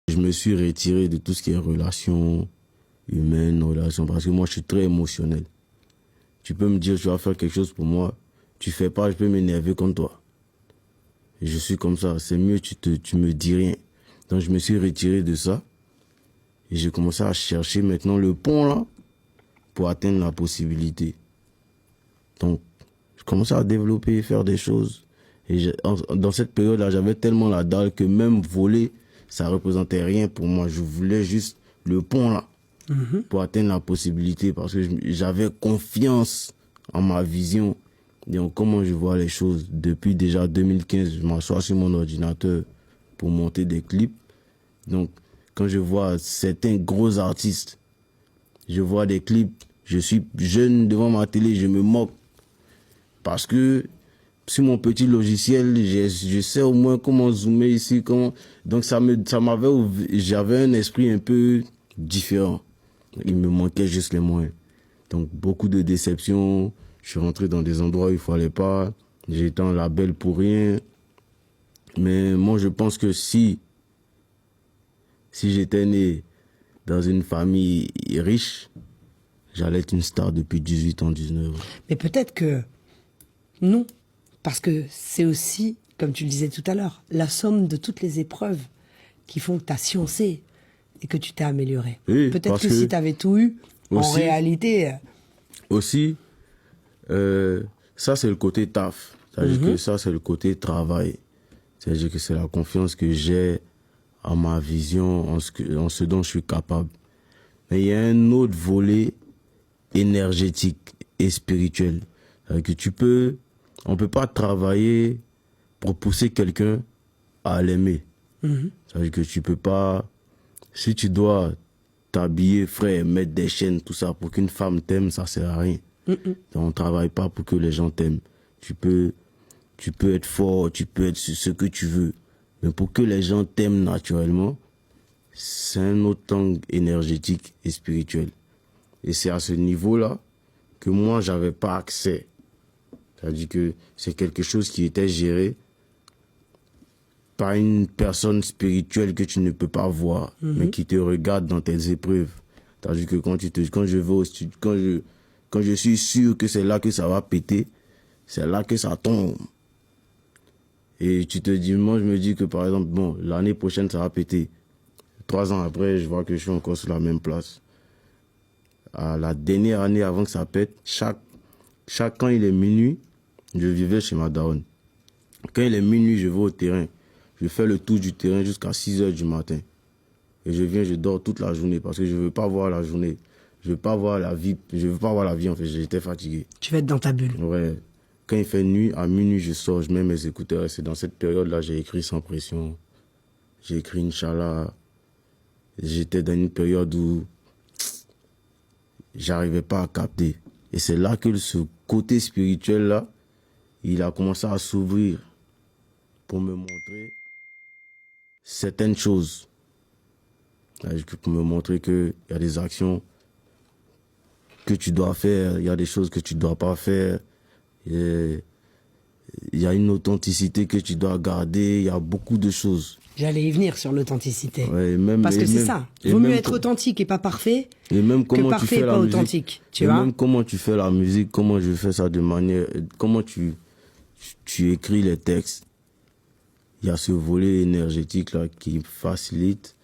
Je me suis retiré de tout ce qui est relations humaines, relations, parce que moi, je suis très émotionnel. Tu peux me dire, tu vas faire quelque chose pour moi, tu fais pas, je peux m'énerver contre toi. Et je suis comme ça, c'est mieux, tu me dis rien. Donc, je me suis retiré de ça. Et j'ai commencé à chercher maintenant le pont, là, pour atteindre la possibilité. Donc, je commençais à développer, faire des choses. Et dans cette période-là, j'avais tellement la dalle que même voler, ça représentait rien pour moi. Je voulais juste le pont là pour atteindre la possibilité parce que j'avais confiance en ma vision et en comment je vois les choses. Depuis déjà 2015, je m'assois sur mon ordinateur pour monter des clips. Donc, quand je vois certains gros artistes, je vois des clips, je suis jeune devant ma télé, je me moque. Parce que sur mon petit logiciel, je sais au moins comment zoomer ici, comment. Donc j'avais un esprit un peu différent. Il me manquait juste les moyens. Donc beaucoup de déceptions. Je suis rentré dans des endroits où il fallait pas. J'ai été en label pour rien. Mais moi, je pense que si j'étais né dans une famille riche, j'allais être une star depuis 18 ans, 19 ans. Mais peut-être que non. Parce que c'est aussi, comme tu le disais tout à l'heure, la somme de toutes les épreuves qui font que tu as sciencé et que tu t'es amélioré. Oui, peut-être que si tu avais tout eu, en réalité... Aussi, ça c'est le côté taf. C'est-à-dire que ça c'est le côté travail. C'est-à-dire que c'est la confiance que j'ai en ma vision, en ce dont je suis capable. Mais il y a un autre volet énergétique et spirituel. C'est-à-dire que on peut pas travailler pour pousser quelqu'un à l'aimer. C'est-à-dire que tu peux pas, si tu dois t'habiller frais, mettre des chaînes, tout ça, pour qu'une femme t'aime, ça sert à rien. Donc, on travaille pas pour que les gens t'aiment. Tu peux être fort, tu peux être ce que tu veux. Mais pour que les gens t'aiment naturellement, c'est un autre angle énergétique et spirituel. Et c'est à ce niveau-là que moi, j'avais pas accès. C'est-à-dire que c'est quelque chose qui était géré par une personne spirituelle que tu ne peux pas voir, mais qui te regarde dans tes épreuves. C'est-à-dire que quand je vais au studio, quand je suis sûr que c'est là que ça va péter, c'est là que ça tombe. Et tu te dis, moi je me dis que par exemple, bon, l'année prochaine ça va péter. 3 ans après, je vois que je suis encore sur la même place. À la dernière année avant que ça pète, quand il est minuit, je vivais chez ma daronne. Quand il est minuit, je vais au terrain. Je fais le tour du terrain jusqu'à 6 h du matin. Et je viens, je dors toute la journée parce que je veux pas voir la journée. Je veux pas voir la vie. Je veux pas voir la vie en fait. J'étais fatigué. Tu vas être dans ta bulle. Ouais. Quand il fait nuit, à minuit, je sors, je mets mes écouteurs. Et c'est dans cette période-là, j'ai écrit Sans pression. J'ai écrit Inch'Allah. J'étais dans une période où j'arrivais pas à capter. Et c'est là que ce côté spirituel-là, il a commencé à s'ouvrir pour me montrer certaines choses. Pour me montrer qu'il y a des actions que tu dois faire, il y a des choses que tu dois pas faire. Il y a une authenticité que tu dois garder, il y a beaucoup de choses. J'allais y venir sur l'authenticité. Ouais, parce que c'est ça. Il vaut mieux être authentique et pas parfait et même comment que parfait tu fais et pas authentique. Tu vois? Même comment tu fais la musique, comment je fais ça de manière... Comment tu écris les textes. Il y a ce volet énergétique là qui facilite,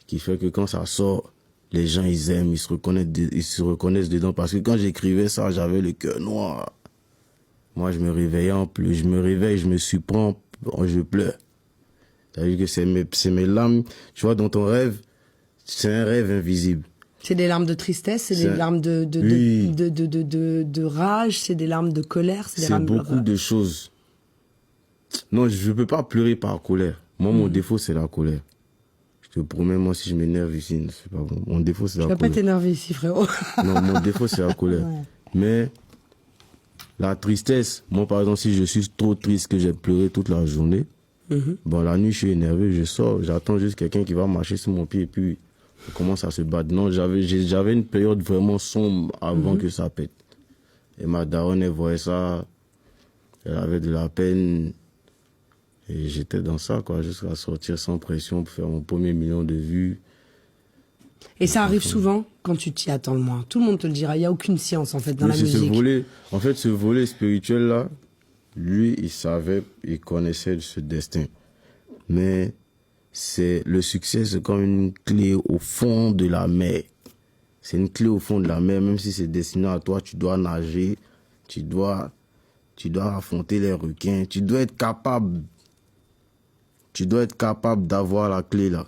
qui fait que quand ça sort, les gens ils aiment, ils se reconnaissent dedans. Parce que quand j'écrivais ça, j'avais le cœur noir. Moi je me réveillais je me surprends, je pleure. C'est-à-dire que c'est mes larmes, tu vois, dans ton rêve, c'est un rêve invisible. C'est des larmes de tristesse, c'est des larmes de rage, c'est des larmes de colère. C'est beaucoup de choses. Non, je ne peux pas pleurer par colère. Moi, mon défaut, c'est la colère. Je te promets, moi, si je m'énerve ici, c'est pas bon. Mon défaut, c'est la colère. Tu vas pas t'énerver ici, frérot. Non, mon défaut, c'est la colère. Ouais. Mais la tristesse, moi, par exemple, si je suis trop triste que j'ai pleuré toute la journée, bon, la nuit, je suis énervé, je sors, j'attends juste quelqu'un qui va marcher sur mon pied et puis on commence à se battre. Non, j'avais une période vraiment sombre avant que ça pète. Et ma daronne, elle voyait ça, elle avait de la peine. Et j'étais dans ça, quoi, jusqu'à sortir sans pression pour faire mon premier million de vues. Et ça arrive souvent quand tu t'y attends le moins. Tout le monde te le dira. Il n'y a aucune science, en fait, dans la musique. Ce volet spirituel-là, lui, il savait, il connaissait ce destin. Mais le succès, c'est comme une clé au fond de la mer. C'est une clé au fond de la mer, même si c'est destiné à toi, tu dois nager, tu dois affronter les requins, tu dois être capable d'avoir la clé là.